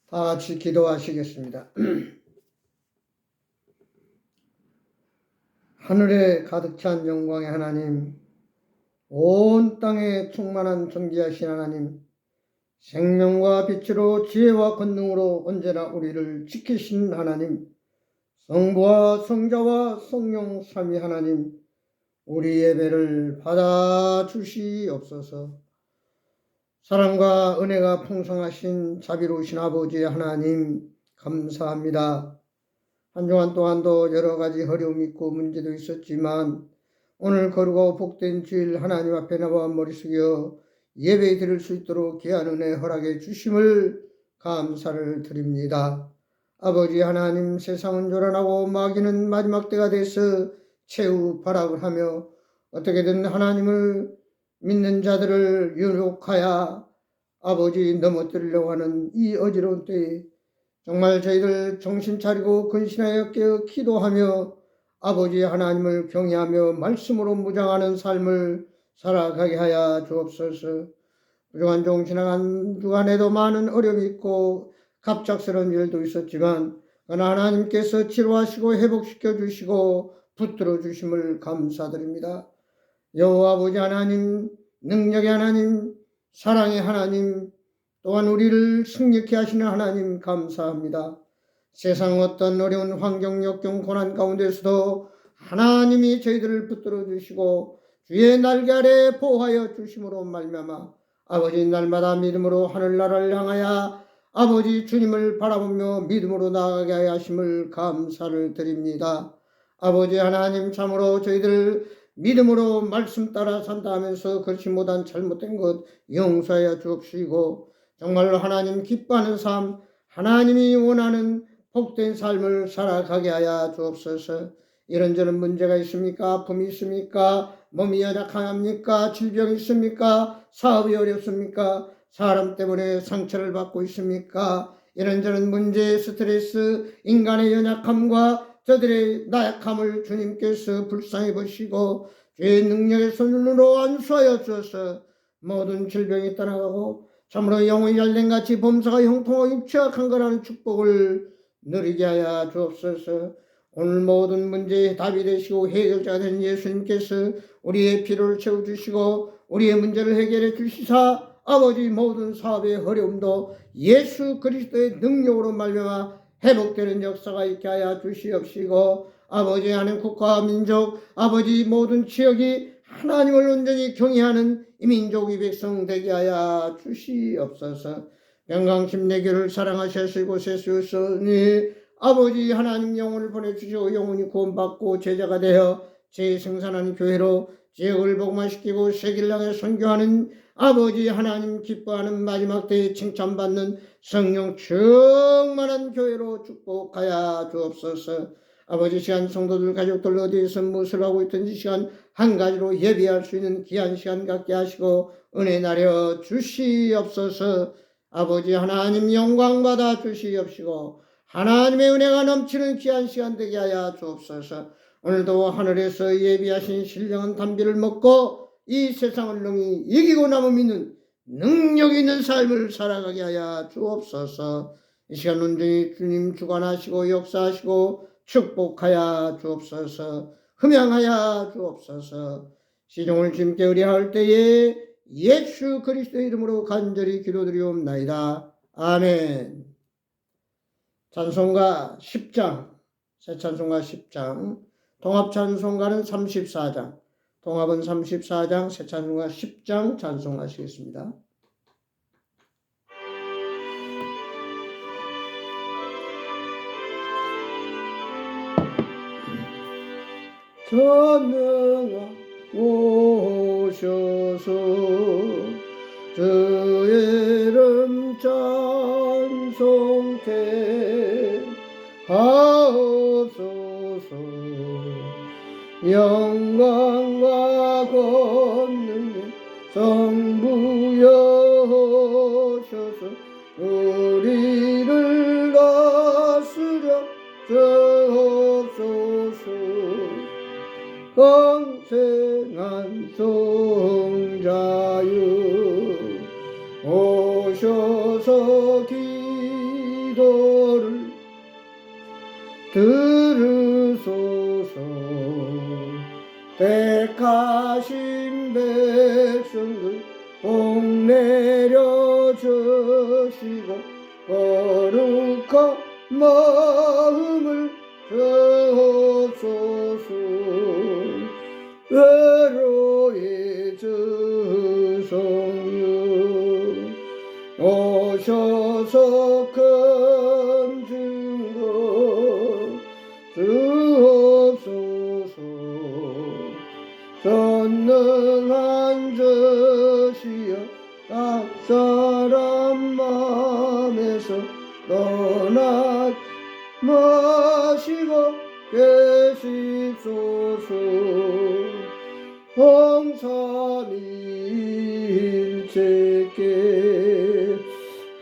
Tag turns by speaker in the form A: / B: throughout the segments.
A: 다 같이 기도하시겠습니다. 하늘에 가득 찬 영광의 하나님, 온 땅에 충만한 존귀하신 하나님, 생명과 빛으로 지혜와 권능으로 언제나 우리를 지키신 하나님, 성부와 성자와 성령 삼위 하나님, 우리 예배를 받아주시옵소서. 사랑과 은혜가 풍성하신 자비로우신 아버지 하나님, 감사합니다. 한 주간 동안도 여러 가지 어려움이 있고 문제도 있었지만 오늘 거룩하고 복된 주일 하나님 앞에 나와 머리 숙여 예배 드릴 수 있도록 귀한 은혜 허락해 주심을 감사를 드립니다. 아버지 하나님, 세상은 요란하고 마귀는 마지막 때가 돼서 최후 발악을 하며 어떻게든 하나님을 믿는 자들을 유혹하여 아버지 넘어뜨리려고 하는 이 어지러운 때에 정말 저희들 정신 차리고 근신하여 깨어 기도하며 아버지 하나님을 경외하며 말씀으로 무장하는 삶을 살아가게 하여 주옵소서. 그동안 지나간 주간에도 많은 어려움이 있고 갑작스러운 일도 있었지만 그러나 하나님께서 치료하시고 회복시켜 주시고 붙들어 주심을 감사드립니다. 여호와 아버지 하나님, 능력의 하나님, 사랑의 하나님, 또한 우리를 승리케 하시는 하나님 감사합니다. 세상 어떤 어려운 환경, 역경, 고난 가운데서도 하나님이 저희들을 붙들어 주시고 주의 날개 아래 보호하여 주심으로 말미암아 아버지 날마다 믿음으로 하늘나라를 향하여 아버지 주님을 바라보며 믿음으로 나아가게 하심을 감사를 드립니다. 아버지 하나님, 참으로 저희들 믿음으로 말씀 따라 산다 하면서 그렇지 못한 잘못된 것 용서하여 주옵시고 정말로 하나님 기뻐하는 삶, 하나님이 원하는 복된 삶을 살아가게 하여 주옵소서. 이런저런 문제가 있습니까? 아픔이 있습니까? 몸이 연약합니까? 질병이 있습니까? 사업이 어렵습니까? 사람 때문에 상처를 받고 있습니까? 이런저런 문제, 스트레스, 인간의 연약함과 저들의 나약함을 주님께서 불쌍히 보시고 주의 능력의 손으로 안수하여 주어서 모든 질병이 떠나가고 참으로 영혼이 열랭같이 범사가 형통하고 육체가 강건하는 축복을 누리게 하여 주옵소서. 오늘 모든 문제의 답이 되시고 해결자가 된 예수님께서 우리의 필요를 채워주시고 우리의 문제를 해결해 주시사 아버지 모든 사업의 어려움도 예수 그리스도의 능력으로 말미암아 회복되는 역사가 있게 하여 주시옵시고 아버지 하나님, 국가와 민족, 아버지 모든 지역이 하나님을 온전히 경외하는 이 민족의 백성 되게 하여 주시옵소서. 영광심내교를 사랑하셔서 곳에 쓰셨으니 아버지 하나님 영혼을 보내주시고 영혼이 구원받고 제자가 되어 재생산하는 교회로 지역을 복음화시키고 세계를 향해 선교하는 아버지 하나님 기뻐하는 마지막 때에 칭찬받는 성령 충만한 교회로 축복하여 주옵소서. 아버지, 시간 성도들 가족들 어디에서 무엇을 하고 있든지 시간 한 가지로 예배할 수 있는 귀한 시간 갖게 하시고 은혜 나려 주시옵소서. 아버지 하나님 영광 받아 주시옵시고 하나님의 은혜가 넘치는 귀한 시간 되게 하여 주옵소서. 오늘도 하늘에서 예비하신 신령한 담비를 먹고 이 세상을 능히 이기고 남아 믿는 능력 있는 삶을 살아가게 하여 주옵소서. 이 시간 온전히 주님 주관하시고 역사하시고 축복하여 주옵소서. 흠양하여 주옵소서. 시종을 주님께 의뢰할 때에 예수 그리스도의 이름으로 간절히 기도드리옵나이다. 아멘. 찬송가 10장, 새 찬송가 10장, 통합 찬송가는 34장, 통합은 34장, 새 찬송가 10장 찬송하시겠습니다. 전능한 오셔서 주의 이름 찬송케 하옵소서. 영광과 권능의 성부여셔서 우리를 다스려 주옵소서. 강생한 성자여 오셔서 기다리옵소서. 기도를 들으소서. 택하신 백성들 복 내려 주시고 거룩한 마음을 주옵소서. 외로이 주성유 오셔서 큰 증거 주옵소서. 전능한 저시여 각 사람 마음에서 떠나지 마시고 계시소서. 홍삼일체께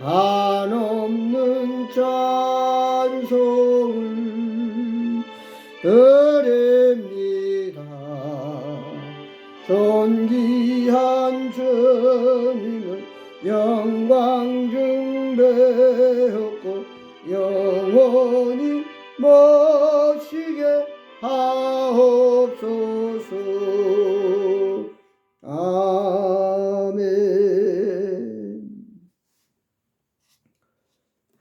A: 한없는 찬송을 드립니다. 존귀한 주님을 영광 중배하고 영원히 모시게 하옵소서. 아멘.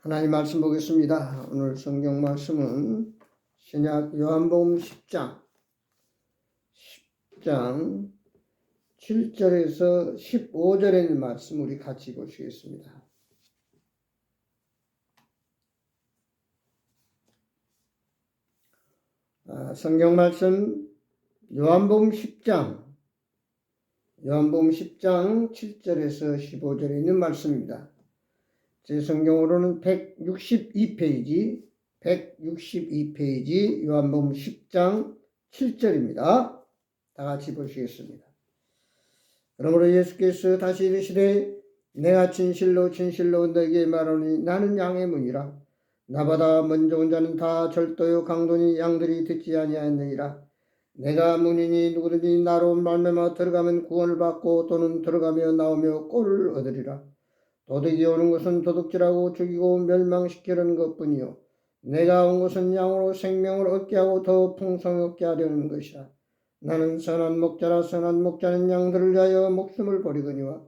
A: 하나님 말씀 보겠습니다. 오늘 성경 말씀은 신약 요한복음 10장 7절에서 15절에 있는 말씀 우리 같이 보시겠습니다. 성경 말씀 요한복음 10장 7절에서 15절에 있는 말씀입니다. 제 성경으로는 162페이지 요한복음 10장 7절입니다. 다 같이 보시겠습니다. 그러므로 예수께서 다시 이르시되 내가 진실로 너에게 말하노니 나는 양의 문이라. 나보다 먼저 온 자는 다 절도요 강도니 양들이 듣지 아니하였느니라. 내가 문이니 누구든지 나로 말미암아 들어가면 구원을 받고 또는 들어가며 나오며 꼴을 얻으리라. 도둑이 오는 것은 도둑질하고 죽이고 멸망시키려는 것뿐이요 내가 온 것은 양으로 생명을 얻게 하고 더 풍성히 얻게 하려는 것이라. 나는 선한 목자라. 선한 목자는 양들을 위하여 목숨을 버리거니와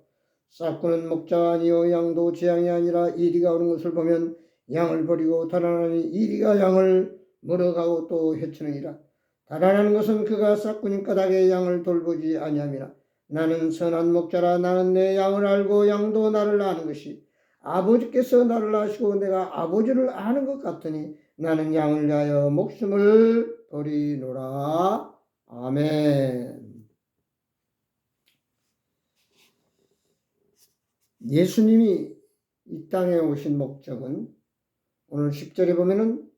A: 싹구는 목자가 아니요 양도 재앙이 아니라 이리가 오는 것을 보면 양을 버리고 달아나니 이리가 양을 물어가고 또 해치느니라. 달아나는 것은 그가 싹구니 까닭에 양을 돌보지 아니함이라. 나는 선한 목자라. 나는 내 양을 알고 양도 나를 아는 것이 아버지께서 나를 아시고 내가 아버지를 아는 것 같으니 나는 양을 위하여 목숨을 버리노라. 아멘. 예수님이 이 땅에 오신 목적은 오늘 10절에 보면은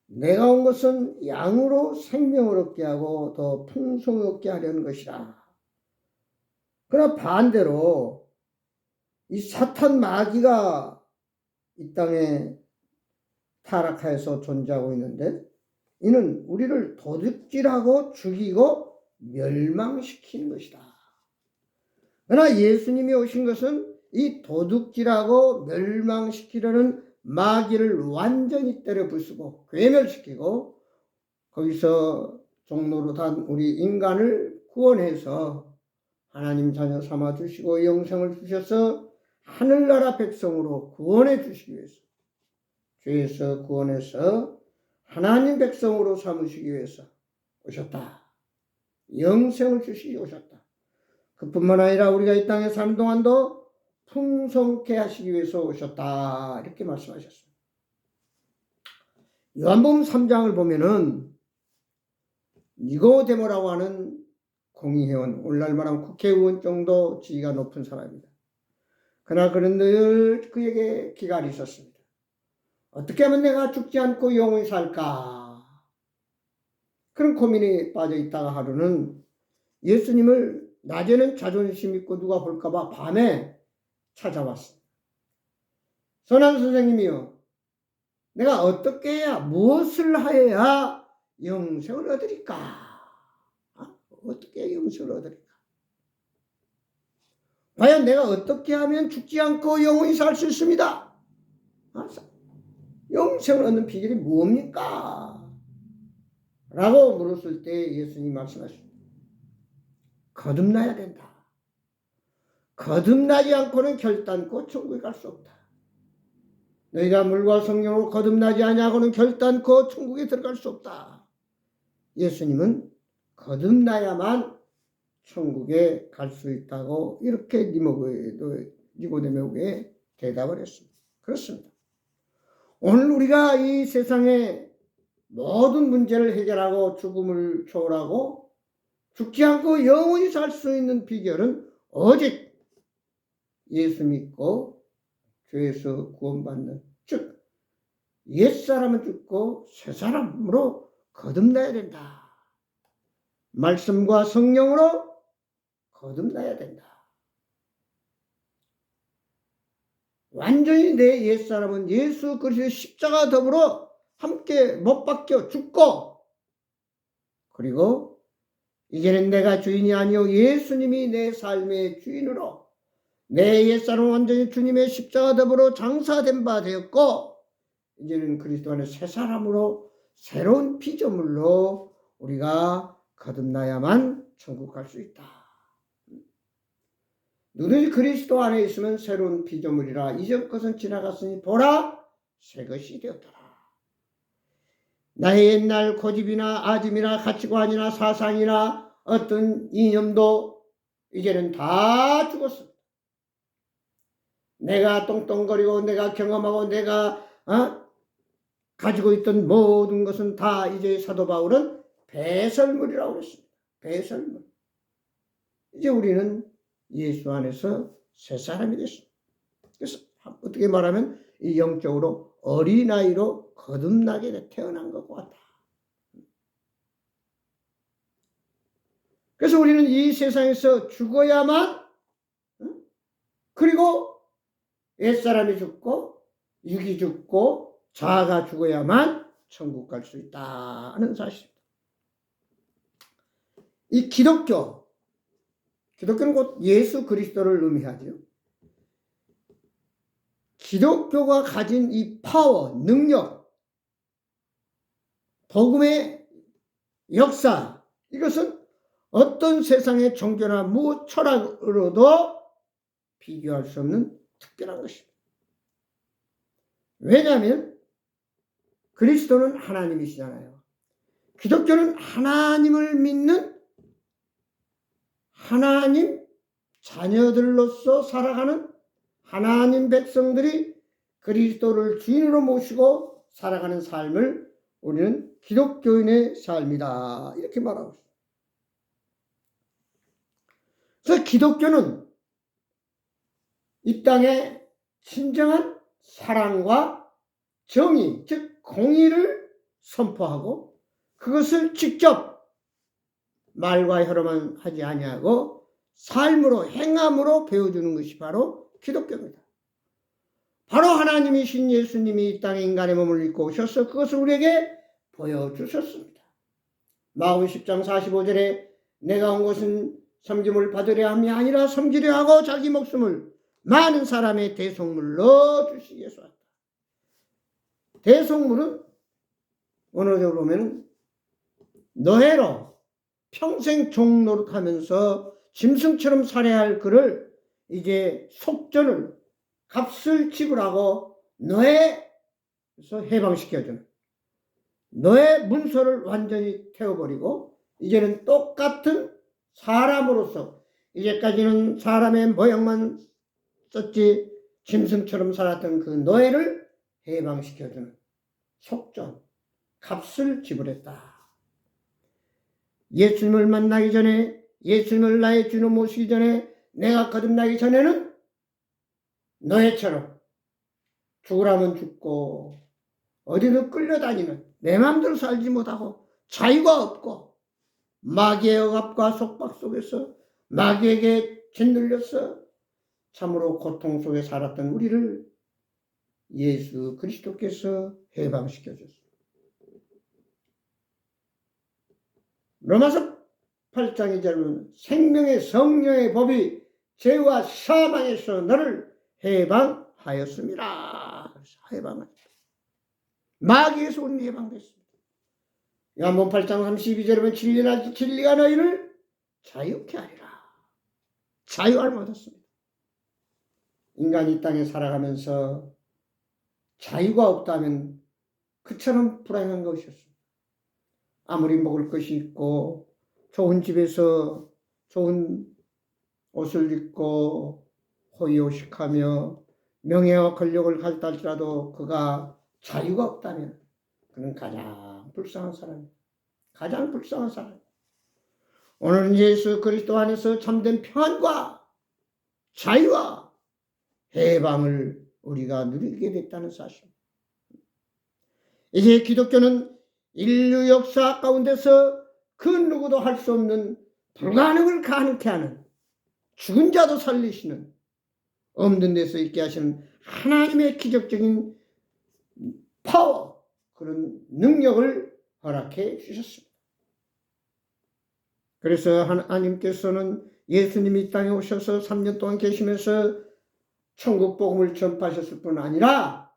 A: 내가 온 것은 양으로 생명을 얻게 하고 더 풍성히 얻게 하려는 것이라. 그러나 반대로 이 사탄 마귀가 이 땅에 타락하여서 존재하고 있는데 이는 우리를 도둑질하고 죽이고 멸망시키는 것이다. 그러나 예수님이 오신 것은 이 도둑질하고 멸망시키려는 마귀를 완전히 때려 부수고 괴멸시키고 거기서 종로로 단 우리 인간을 구원해서 하나님 자녀 삼아 주시고 영생을 주셔서 하늘나라 백성으로 구원해 주시기 위해서 죄에서 구원해서 하나님 백성으로 삼으시기 위해서 오셨다. 영생을 주시기 오셨다. 그뿐만 아니라 우리가 이 땅에 사는 동안도 풍성케 하시기 위해서 오셨다. 이렇게 말씀하셨습니다. 요한복음 3장을 보면은 니고데모라고 하는 공의회원, 오늘날 말하면 국회의원 정도 지위가 높은 사람입니다. 그러나 그는 늘 그에게 기갈이 있었습니다. 어떻게 하면 내가 죽지 않고 영원히 살까? 그런 고민에 빠져 있다가 하루는 예수님을 낮에는 자존심 있고 누가 볼까봐 밤에 찾아왔습니다. 선한 선생님이요, 내가 어떻게 해야 무엇을 하여야 영생을 얻으리까? 어떻게 영생을 얻으리까? 과연 내가 어떻게 하면 죽지 않고 영원히 살 수 있습니다. 그런 고민에 빠져 있다가 하루는 예수님을 낮에는 자존심 있고 누가 볼까봐 밤에 찾아왔습니다. 선한 선생님이요, 내가 어떻게 해야 무엇을 하여야 영생을 얻으리까? 어떻게 영생을 얻으리까? 과연 내가 어떻게 하면 죽지 않고 영원히 살 수 있습니다. 영생을 얻는 비결이 뭡니까? 라고 물었을 때 예수님이 말씀하십니다. 거듭나야 된다. 거듭나지 않고는 결단코 천국에 갈 수 없다. 너희가 물과 성령으로 거듭나지 아니하고는 결단코 천국에 들어갈 수 없다. 예수님은 거듭나야만 천국에 갈 수 있다고 이렇게 니고데모에게 대답을 했습니다. 그렇습니다. 오늘 우리가 이 세상의 모든 문제를 해결하고 죽음을 초월하고 죽지 않고 영원히 살 수 있는 비결은 오직 예수 믿고 죄에서 구원받는, 즉 옛사람은 죽고 새사람으로 거듭나야 된다. 말씀과 성령으로 거듭나야 된다. 완전히 내 옛사람은 예수 그리스도의 십자가 더불어 함께 못 박혀 죽고, 그리고 이제는 내가 주인이 아니요 예수님이 내 삶의 주인으로 내 옛사람은 완전히 주님의 십자가 더불어 장사된 바 되었고, 이제는 그리스도 안에 새 사람으로 새로운 피조물로 우리가 거듭나야만 천국 갈 수 있다. 누구든지 그리스도 안에 있으면 새로운 피조물이라 이전 것은 지나갔으니 보라 새 것이 되었더라. 나의 옛날 고집이나 아짐이나 가치관이나 사상이나 어떤 이념도 이제는 다 죽었습니다. 내가 똥똥거리고 내가 경험하고 내가 가지고 있던 모든 것은 다 이제 사도 바울은 배설물이라고 했습니다. 배설물. 이제 우리는 예수 안에서 새 사람이 됐습니다. 그래서 어떻게 말하면 이 영적으로 어린아이로 거듭나게 태어난 것과 같다. 그래서 우리는 이 세상에서 죽어야만, 그리고 옛사람이 죽고 육이 죽고 자아가 죽어야만 천국 갈 수 있다는 사실입니다. 이 기독교는 곧 예수 그리스도를 의미하죠. 기독교가 가진 이 파워, 능력, 복음의 역사, 이것은 어떤 세상의 종교나 철학으로도 비교할 수 없는 특별한 것입니다. 왜냐하면 그리스도는 하나님이시잖아요. 기독교는 하나님을 믿는 하나님 자녀들로서 살아가는 하나님 백성들이 그리스도를 주인으로 모시고 살아가는 삶을 우리는 기독교인의 삶이다, 이렇게 말하고 있습니다. 그래서 기독교는 이 땅에 진정한 사랑과 정의, 즉 공의를 선포하고 그것을 직접 말과 혀로만 하지 아니하고 삶으로 행함으로 배워주는 것이 바로 기독교입니다. 바로 하나님이신 예수님이 이 땅에 인간의 몸을 입고 오셔서 그것을 우리에게 보여주셨습니다. 마가복음 10장 45절에 내가 온 것은 섬김을 받으려 함이 아니라 섬기려 하고 자기 목숨을 많은 사람의 대속물로 주시기 위해서 왔다. 대속물은 원어적으로 보면 노예로 평생 종노릇하면서 짐승처럼 살해할 그를 이제 속전을 값을 지불하고 노예에서 해방시켜주는, 노예 문서를 완전히 태워버리고 이제는 똑같은 사람으로서, 이제까지는 사람의 모양만 썼지 짐승처럼 살았던 그 노예를 해방시켜주는 속전, 값을 지불했다. 예수님을 만나기 전에, 예수님을 나의 주로 모시기 전에, 내가 거듭나기 전에는 노예처럼 죽으라면 죽고 어디든 끌려다니는, 내 마음대로 살지 못하고 자유가 없고 마귀의 억압과 속박 속에서 마귀에게 짓눌려서 참으로 고통 속에 살았던 우리를 예수 그리스도께서 해방시켜줬습니다. 로마서 8장 2절은 생명의 성령의 법이 죄와 사망에서 너를 해방하였습니다. 해방하셨다. 마귀에서 우리는 해방됐습니다. 요한복음 8장 32절에 보면 진리가 너희를 자유케 하리라. 자유함을 얻었습니다. 인간이 이 땅에 살아가면서 자유가 없다면 그처럼 불행한 것이었습니다. 아무리 먹을 것이 있고 좋은 집에서 좋은 옷을 입고 호의호식하며 명예와 권력을 가졌다 할지라도 그가 자유가 없다면 그는 가장 불쌍한 사람입니다. 가장 불쌍한 사람. 오늘은 예수 그리스도 안에서 참된 평안과 자유와 해방을 우리가 누리게 됐다는 사실. 이제 기독교는 인류 역사 가운데서 그 누구도 할 수 없는 불가능을 가능케 하는, 죽은 자도 살리시는, 없는 데서 있게 하시는 하나님의 기적적인 파워, 그런 능력을 허락해 주셨습니다. 그래서 하나님께서는 예수님이 이 땅에 오셔서 3년 동안 계시면서 천국 복음을 전파하셨을 뿐 아니라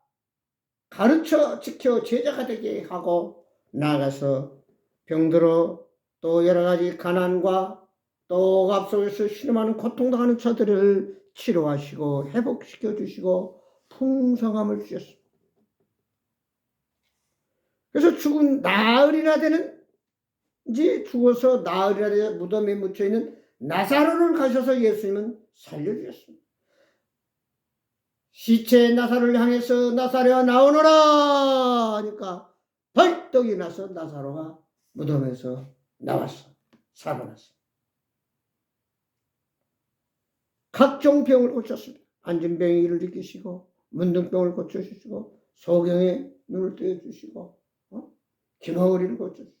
A: 가르쳐 지켜 제자가 되게 하고 나아가서 병들어 또 여러 가지 가난과 또 억압 속에서 신음하는 고통당하는 자들을 치료하시고 회복시켜 주시고 풍성함을 주셨습니다. 그래서 죽은 나흘이나 되는, 이제 죽어서 나흘이나 되는 무덤에 묻혀있는 나사로를 가셔서 예수님은 살려주셨습니다. 시체 나사로를 향해서 나사로야 나오너라 하니까 벌떡 일어나서 나사로가 무덤에서 나왔어. 살아났어. 각종 병을 고쳤습니다. 안진병의 일을 일으키시고 문둥병을 고쳐주시고 소경의 눈을 떼어주시고 기머리를 고쳐주시고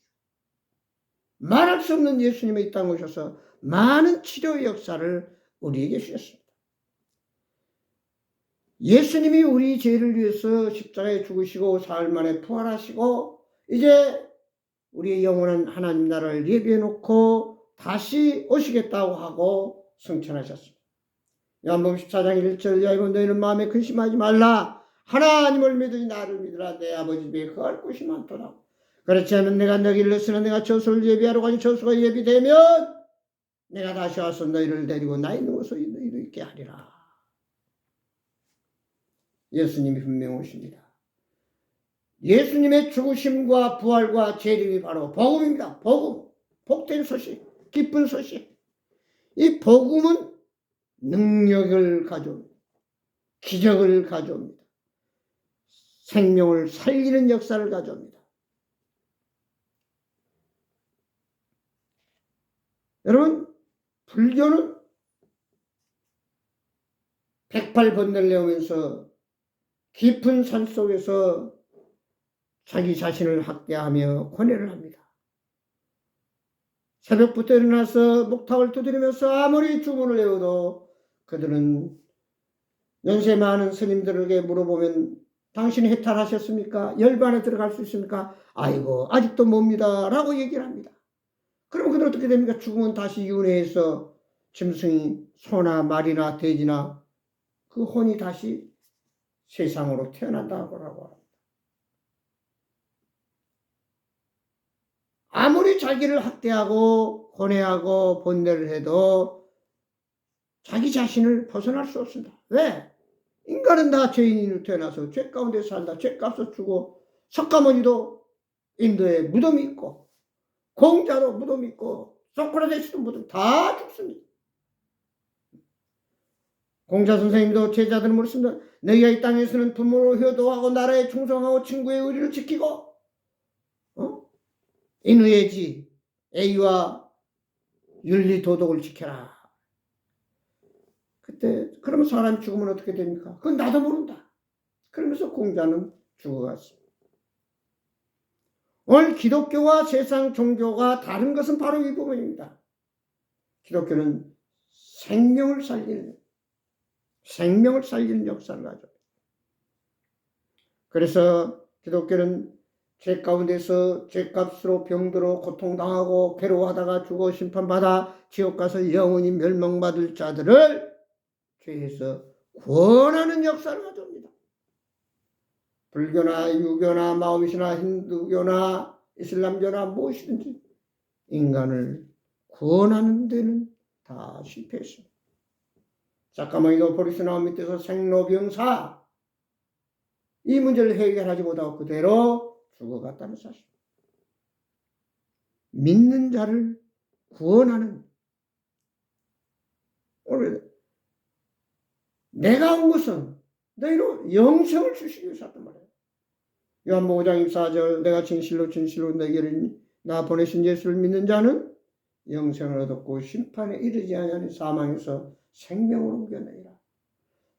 A: 말할 수 없는 예수님의 이 땅에 오셔서 많은 치료의 역사를 우리에게 주셨습니다. 예수님이 우리 죄를 위해서 십자가에 죽으시고 사흘 만에 부활하시고 이제 우리의 영원한 하나님 나라를 예비해 놓고 다시 오시겠다고 하고 승천하셨습니다. 요한복음 14장 1절 야이고 너희는 마음에 근심하지 말라. 하나님을 믿으니 나를 믿으라. 내 아버지 집에 거할 곳이 많도다. 그렇지 않으면 내가 너희를 넣으나 내가 저수를 예비하러 가니 저수가 예비되면 내가 다시 와서 너희를 데리고 나 있는 곳에 너희도 있게 하리라. 예수님이 분명 오십니다. 예수님의 죽으심과 부활과 재림이 바로 복음입니다. 복음, 복된 소식, 기쁜 소식. 이 복음은 능력을 가져옵니다. 기적을 가져옵니다. 생명을 살리는 역사를 가져옵니다. 여러분, 불교는 108번뇌를 내오면서 깊은 산속에서 자기 자신을 학대하며 권해를 합니다. 새벽부터 일어나서 목탁을 두드리면서 아무리 주문을 외워도 그들은 연세 많은 스님들에게 물어보면 당신이 해탈하셨습니까? 열반에 들어갈 수 있습니까? 아이고 아직도 멉니다 라고 얘기를 합니다. 그럼 그들 어떻게 됩니까? 죽으면 다시 윤회해서 짐승이 소나 말이나 돼지나 그 혼이 다시 세상으로 태어난다고 합니다. 아무리 자기를 학대하고 권해하고 번뇌를 해도 자기 자신을 벗어날 수 없습니다. 왜? 인간은 다 죄인으로 태어나서 죄 가운데 산다. 죄값을 주고 석가모니도 인도에 무덤이 있고 공자도 무덤이 있고 소크라테스도 무덤 다 죽습니다. 공자 선생님도 제자들을 물었습니다. 너희가 이 땅에서는 부모로 효도하고 나라에 충성하고 친구의 의리를 지키고 인의예지 애의와 윤리 도덕을 지켜라. 그때 그러면 사람이 죽으면 어떻게 됩니까? 그건 나도 모른다. 그러면서 공자는 죽어갔습니다. 오늘 기독교와 세상 종교가 다른 것은 바로 이 부분입니다. 기독교는 생명을 살리는 역사를 가져. 그래서 기독교는 죄 가운데서 죄값으로 병들어 고통당하고 괴로워하다가 죽어 심판받아 지옥 가서 영원히 멸망받을 자들을 죄에서 구원하는 역사를 가져옵니다. 불교나 유교나 마오미시나 힌두교나 이슬람교나 무엇이든지 인간을 구원하는 데는 다 실패했습니다. 사카모니도 보리스나무 밑에서 생로병사 이 문제를 해결하지 못하고 그대로 죽어갔다는 사실. 믿는 자를 구원하는, 오늘 내가 온 것은 너희로 영생을 주시기 위해서 왔단 말이에요. 요한복음 5장 24절 내가 진실로 너희를 나 보내신 예수를 믿는 자는 영생을 얻었고 심판에 이르지 아니하는 사망에서 생명으로 옮겨내리라.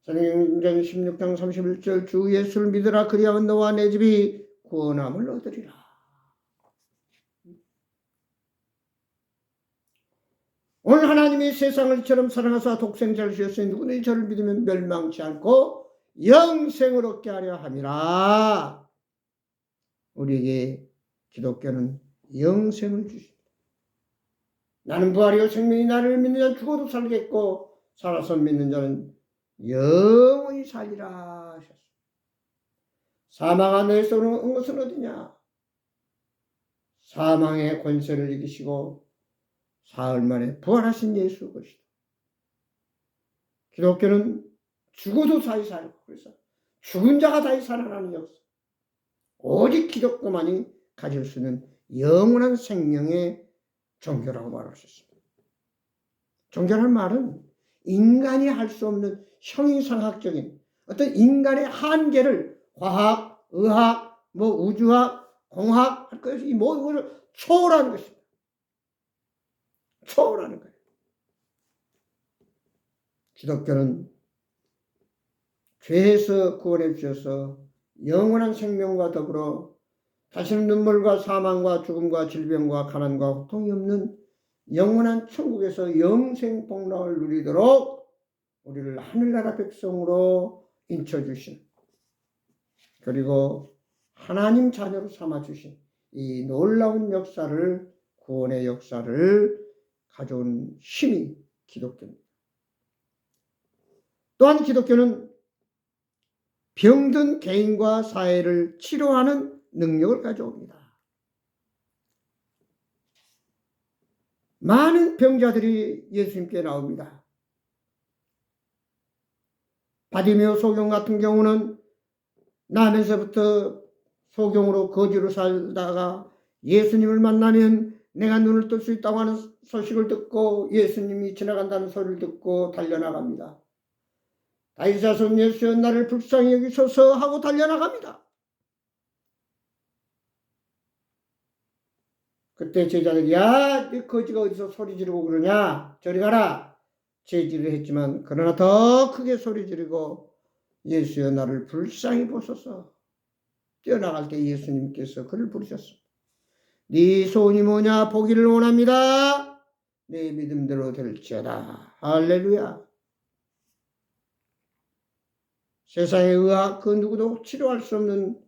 A: 사도행전 16장 31절 주 예수를 믿으라 그리하면 너와 내 집이 구원함을 얻으리라. 오늘 하나님이 세상을 이처럼 사랑하사 독생자를 주셨으니 누구든지 저를 믿으면 멸망치 않고 영생을 얻게 하려 함이라. 우리에게 기독교는 영생을 주십니다. 나는 부활이요 생명이 나를 믿는 자는 죽어도 살겠고 살아서 믿는 자는 영원히 살리라 하셨습니다. 사망한 너에서 온 것은 어디냐? 사망의 권세를 이기시고 사흘 만에 부활하신 예수 그리스도. 기독교는 죽어도 다시 살고, 그래서 죽은 자가 다시 살아나는 역사. 오직 기독교만이 가질 수 있는 영원한 생명의 종교라고 말할 수 있습니다. 종교라는 말은 인간이 할 수 없는 형이상학적인 어떤 인간의 한계를 과학, 의학, 우주학, 공학 할 것이 이 모든 것을 초월하는 것입니다. 초월하는 거예요. 기독교는 죄에서 구원해 주셔서 영원한 생명과 더불어 다시는 눈물과 사망과 죽음과 질병과 가난과 고통이 없는 영원한 천국에서 영생 복락을 누리도록 우리를 하늘나라 백성으로 인쳐주신, 그리고 하나님 자녀로 삼아주신 이 놀라운 역사를, 구원의 역사를 가져온 힘이 기독교입니다. 또한 기독교는 병든 개인과 사회를 치료하는 능력을 가져옵니다. 많은 병자들이 예수님께 나옵니다. 바디메오 소경 같은 경우는 나면서부터 소경으로 거지로 살다가 예수님을 만나면 내가 눈을 뜰 수 있다고 하는 소식을 듣고 예수님이 지나간다는 소리를 듣고 달려나갑니다. 다윗 자손 예수여 나를 불쌍히 여기소서 하고 달려나갑니다. 그때 제자들이 야, 네 거지가 어디서 소리 지르고 그러냐? 저리 가라. 제지를 했지만 그러나 더 크게 소리 지르고 예수여 나를 불쌍히 보소서. 뛰어나갈 때 예수님께서 그를 부르셨습니다. 네 소원이 뭐냐? 보기를 원합니다. 내 믿음대로 될지어다. 할렐루야. 세상의 의학 그 누구도 치료할 수 없는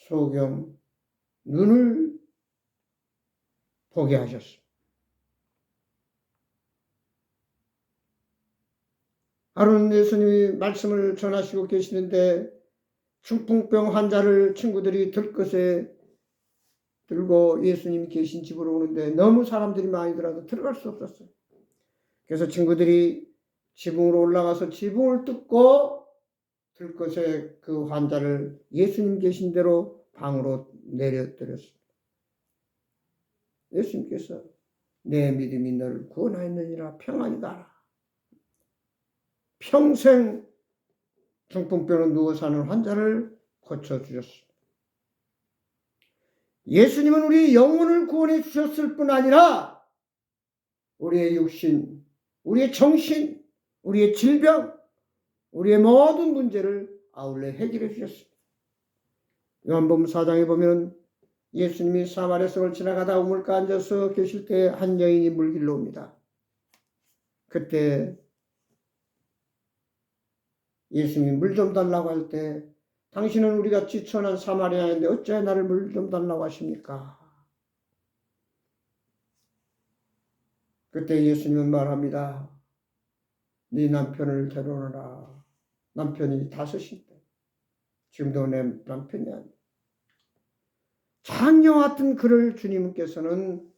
A: 소경 눈을 보게 하셨습니다. 하루는 예수님이 말씀을 전하시고 계시는데 중풍병 환자를 친구들이 들것에 들고 예수님이 계신 집으로 오는데 너무 사람들이 많이 들어서 들어갈 수 없었어요. 그래서 친구들이 지붕으로 올라가서 지붕을 뜯고 들것에 그 환자를 예수님 계신 대로 방으로 내려드렸습니다. 예수님께서 내 믿음이 너를 구원하였느니라 평안히 가라. 평생 중풍병으로 누워 사는 환자를 고쳐주셨습니다. 예수님은 우리 영혼을 구원해 주셨을 뿐 아니라 우리의 육신, 우리의 정신, 우리의 질병, 우리의 모든 문제를 아울러 해결해 주셨습니다. 요한복음 4장에 보면 예수님이 사마리아 성을 지나가다 우물가 앉아서 계실 때 한 여인이 물길로 옵니다. 그때 예수님이 물 좀 달라고 할 때 당신은 우리가 지천한 사마리아인데 어째 나를 물 좀 달라고 하십니까? 그때 예수님은 말합니다. 네 남편을 데려오너라. 남편이 5인데 지금도 내 남편이 아니에요. 장녀 같은 그를 주님께서는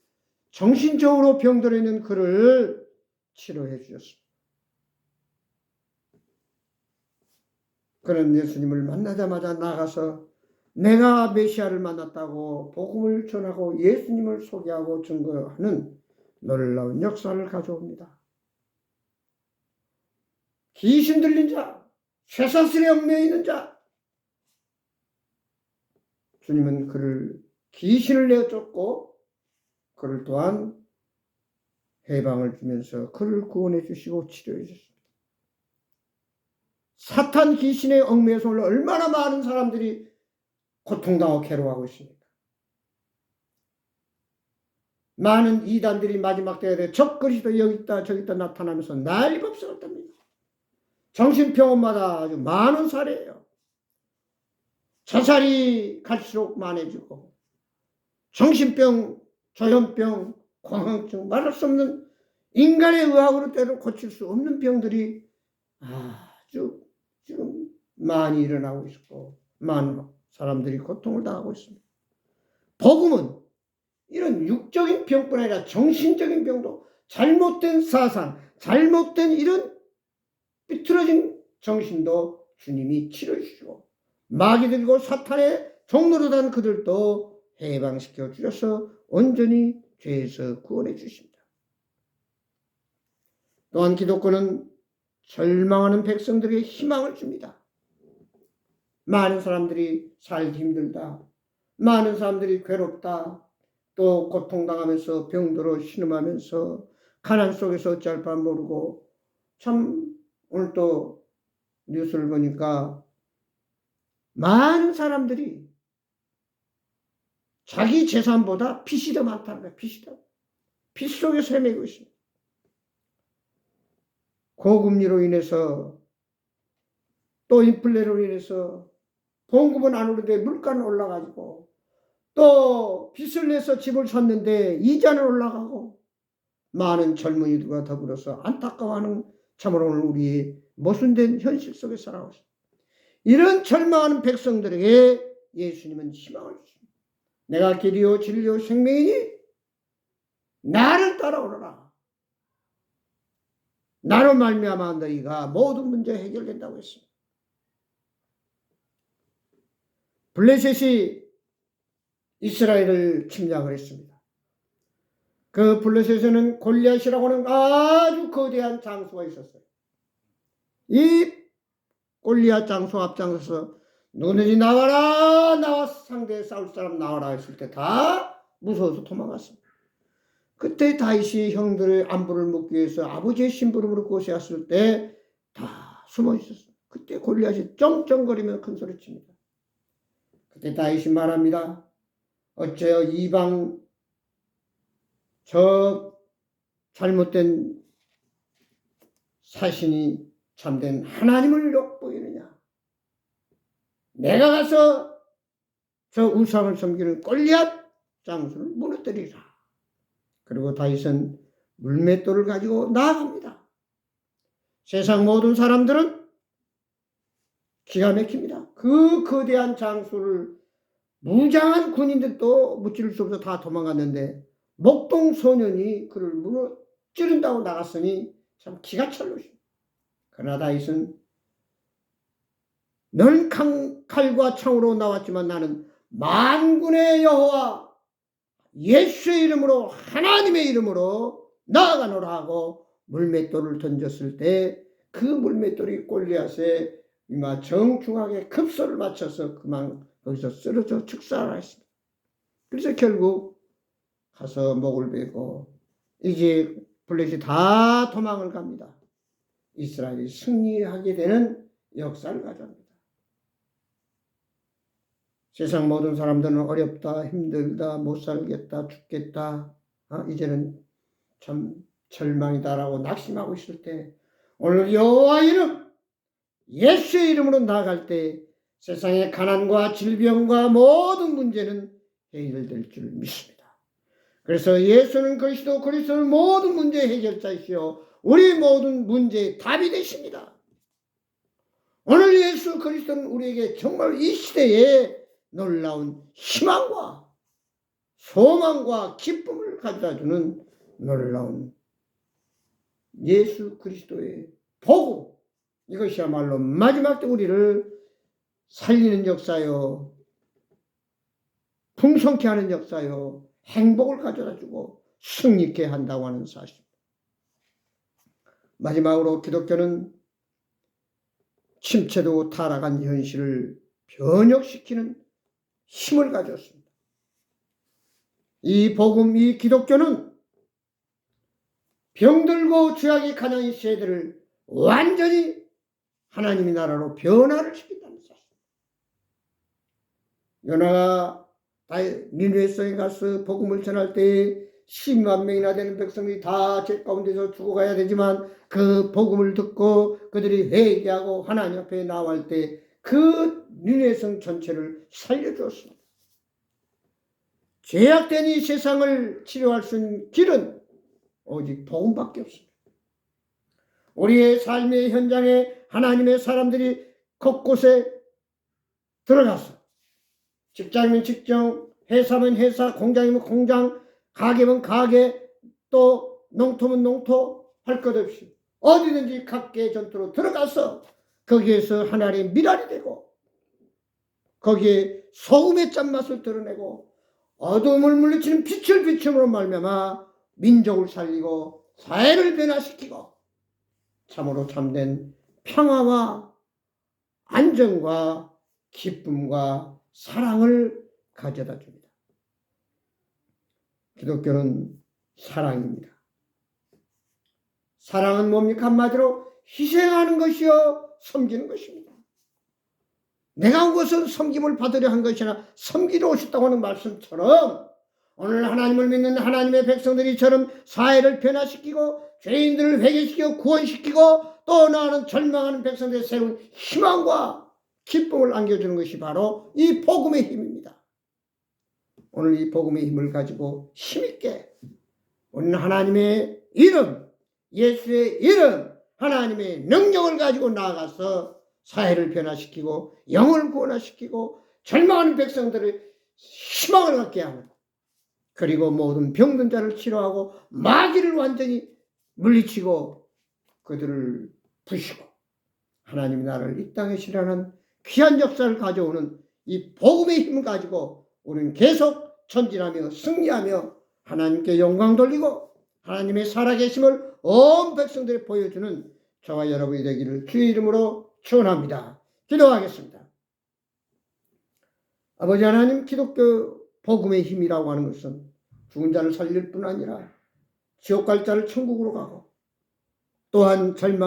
A: 정신적으로 병들어 있는 그를 치료해 주셨습니다. 그는 예수님을 만나자마자 나가서 내가 메시아를 만났다고 복음을 전하고 예수님을 소개하고 증거하는 놀라운 역사를 가져옵니다. 귀신 들린 자, 쇠사슬에 얽매여 있는 자, 주님은 그를 귀신을 내쫓고 그를 또한 해방을 주면서 그를 구원해 주시고 치료해 주십니다. 사탄 귀신의 얽매여서 얼마나 많은 사람들이 고통당하고 괴로워하고 있습니까? 많은 이단들이 마지막 때에 적그리스도 여기 있다 저기 있다 나타나면서 난리법석을 정신병원마다 아주 많은 사례예요. 자살이 갈수록 많아지고 정신병, 조현병, 공황증 말할 수 없는 인간의 의학으로 때로 고칠 수 없는 병들이 아주 지금 많이 일어나고 있고 많은 사람들이 고통을 당하고 있습니다. 복음은 이런 육적인 병뿐 아니라 정신적인 병도 잘못된 사상, 잘못된 이런 삐뚤어진 정신도 주님이 치료해 주시고 마귀들이고 사탄의 종로로 단 그들도 해방시켜 주셔서 온전히 죄에서 구원해 주십니다. 또한 기독교는 절망하는 백성들에게 희망을 줍니다. 많은 사람들이 살기 힘들다. 많은 사람들이 괴롭다. 또 고통당하면서 병들어 신음하면서 가난 속에서 어찌할 바 모르고 참 오늘 또 뉴스를 보니까 많은 사람들이 자기 재산보다 빚이 더 많다는 거예요. 빚이 더. 빚 속에서 헤매고 있습니다. 고금리로 인해서 또 인플레로 인해서 공급은 안 오르는데 물가는 올라가지고 또 빚을 내서 집을 샀는데 이자는 올라가고 많은 젊은이들과 더불어서 안타까워하는 참으로 오늘 우리의 모순된 현실 속에 살아가고 있습니다. 이런 절망하는 백성들에게 예수님은 희망을 주십니다. 내가 길이요 진리요 생명이니 나를 따라오너라. 나로 말미암아 너희가 모든 문제 해결된다고 했습니다. 블레셋이 이스라엘을 침략을 했습니다. 그 블레셋에는 골리앗이라고 하는 아주 거대한 장수가 있었어요. 이 골리앗 장수 앞장서서 너희들이 나와라, 나와 상대에 싸울 사람 나와라 했을 때 다 무서워서 도망갔습니다. 그때 다윗이 형들의 안부를 묻기 위해서 아버지의 심부름으로 그곳에 왔을 때 다 숨어 있었어요. 그때 골리앗이 쩡쩡거리며 큰 소리 칩니다. 그때 다윗이 말합니다. 어째요 이방 저 잘못된 사신이 참된 하나님을 욕보이느냐. 내가 가서 저 우상을 섬기는 골리앗 장수를 무너뜨리라. 그리고 다윗은 물맷돌을 가지고 나아갑니다. 세상 모든 사람들은 기가 막힙니다. 그 거대한 장수를 무장한 군인들도 무찌를 수 없어 다 도망갔는데 목동 소년이 그를 무너뜨린다고 나갔으니 참 기가 찰로십니다. 그러나 다윗은 너는 칼과 창으로 나왔지만 나는 만군의 여호와 예수의 이름으로 하나님의 이름으로 나아가노라 하고 물맷돌을 던졌을 때 그 물맷돌이 골리앗의 이마 정중하게 급소를 맞춰서 그만 거기서 쓰러져 축사를 했습니다. 그래서 결국 가서 목을 베고 이제 블레셋이 다 도망을 갑니다. 이스라엘이 승리하게 되는 역사를 가져옵니다. 세상 모든 사람들은 어렵다, 힘들다, 못 살겠다, 죽겠다, 이제는 참 절망이다라고 낙심하고 있을 때 오늘 여호와 이름, 예수의 이름으로 나아갈 때 세상의 가난과 질병과 모든 문제는 해결될 줄 믿습니다. 그래서 예수는 그리스도의 모든 문제 해결자이시오 우리 모든 문제의 답이 되십니다. 오늘 예수 예수 그리스도는 우리에게 정말 이 시대에 놀라운 희망과 소망과 기쁨을 가져다주는 놀라운 예수 그리스도의 복음, 이것이야말로 마지막 때 우리를 살리는 역사요, 풍성케 하는 역사요, 행복을 가져다주고 승리케 한다고 하는 사실. 마지막으로 기독교는 침체되고 타락한 현실을 변혁시키는 힘을 가졌습니다. 이 복음, 이 기독교는 병들고 죄악이 가난한 이 세대를 완전히 하나님의 나라로 변화를 시킨다는 사실. 요나가 니느웨성에 가서 복음을 전할 때에 10만 명이나 되는 백성들이 다 죄 가운데서 죽어가야 되지만 그 복음을 듣고 그들이 회개하고 하나님 앞에 나올 때 그 니느웨성 전체를 살려주었습니다. 죄악된 이 세상을 치료할 수 있는 길은 오직 복음밖에 없습니다. 우리의 삶의 현장에 하나님의 사람들이 곳곳에 들어가서 직장이면 직장, 회사면 회사, 공장이면 공장, 가게면 가게, 또 농토면 농토 할 것 없이 어디든지 각계의 전투로 들어가서 거기에서 하나님의 미랄이 되고 거기에 소금의 짠맛을 드러내고 어둠을 물리치는 빛을 비춤으로 말미암아 민족을 살리고 사회를 변화시키고 참으로 참된 평화와 안정과 기쁨과 사랑을 가져다 줍니다. 기독교는 사랑입니다. 사랑은 뭡니까? 한마디로 희생하는 것이요 섬기는 것입니다. 내가 온 것은 섬김을 받으려 한 것이나 섬기러 오셨다고 하는 말씀처럼 오늘 하나님을 믿는 하나님의 백성들이처럼 사회를 변화시키고 죄인들을 회개시키고 구원시키고 또 나아가는 절망하는 백성들의 세운 희망과 기쁨을 안겨주는 것이 바로 이 복음의 힘입니다. 오늘 이 복음의 힘을 가지고 힘있게 우리는 하나님의 이름, 예수의 이름, 하나님의 능력을 가지고 나아가서 사회를 변화시키고 영을 구원화시키고 절망하는 백성들의 희망을 갖게 하는, 그리고 모든 병든 자를 치료하고 마귀를 완전히 물리치고 그들을 부시고 하나님의 나라를 이 땅에 실현하는 귀한 역사를 가져오는 이 복음의 힘을 가지고 우리는 계속 전진하며 승리하며 하나님께 영광 돌리고 하나님의 살아계심을 온 백성들에 보여주는 저와 여러분이 되기를 주의 이름으로 축원합니다. 기도하겠습니다. 아버지 하나님, 기독교 복음의 힘이라고 하는 것은 죽은 자를 살릴 뿐 아니라 지옥 갈 자를 천국으로 가고 또한 절망